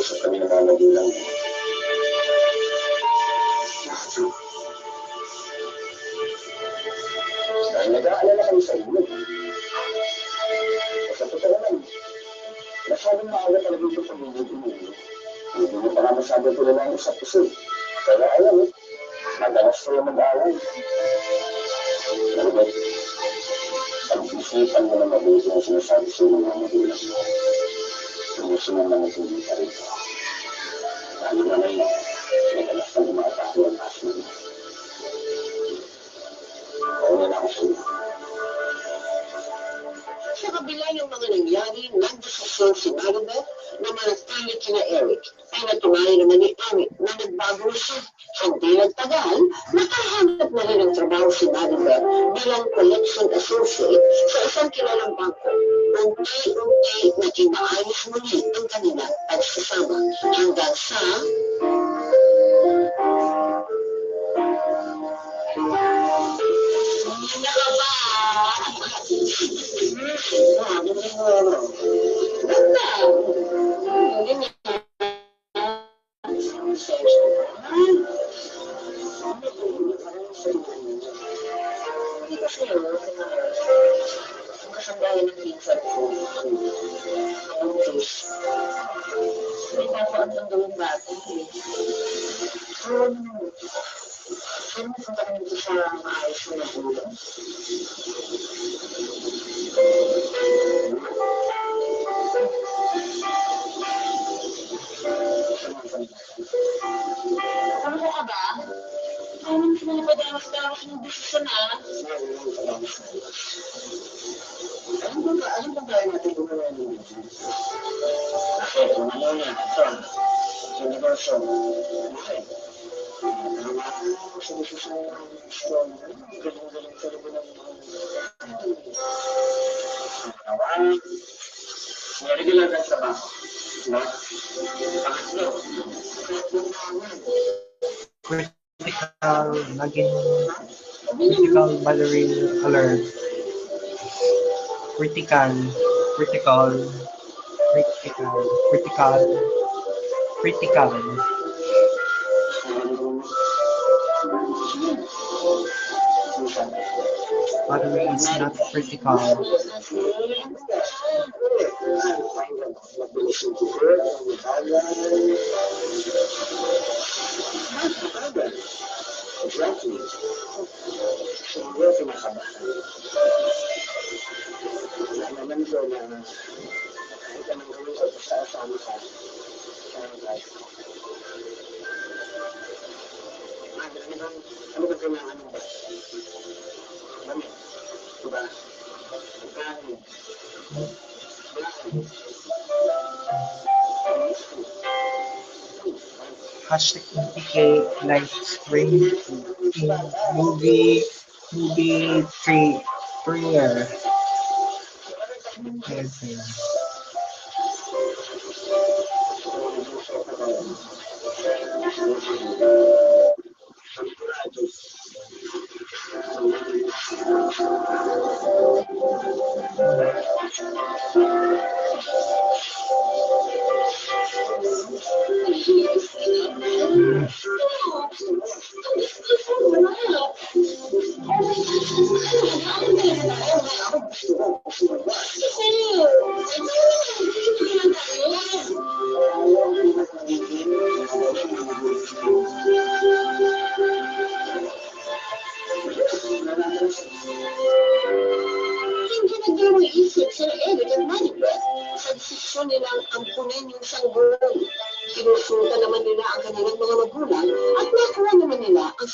nag-uusap kami ng mga magulang. Dahil nag-aalala kami sa inyo. Sa totoo lang, masyadong maaga talaga ito sa mundo mo. Hindi mo pa nga masyadong tulala ang isa't isa. Kaya alam mo, madalas sila mag-away. Pero ba, pag-isipan mo na mabuti ang sinasabi sa mga magulang mo. Gusto mo naman hindi ka rin. Lalo na ngayon, madalas na umatake ang asma mo. Pauna na ako sa iyo. Sa kabila ng mga nangyari, nagdesisyon si Maribeth na manatili kina Eric. Ay natunayan naman ni Eric na nagbago siya. Hindi nagtagal, nakahanap na rin ang trabaho si Maribeth bilang collection associate sa isang kilalang bangko. Unti-unti naging maayos muli ang kanilang pagsasama hanggang sa critical battery alert. Critical battery is not critical. Hashtag indicate live stream in movie trailer. Sinusunta naman nila ang kanilang mga magulang at nakuha naman nila ang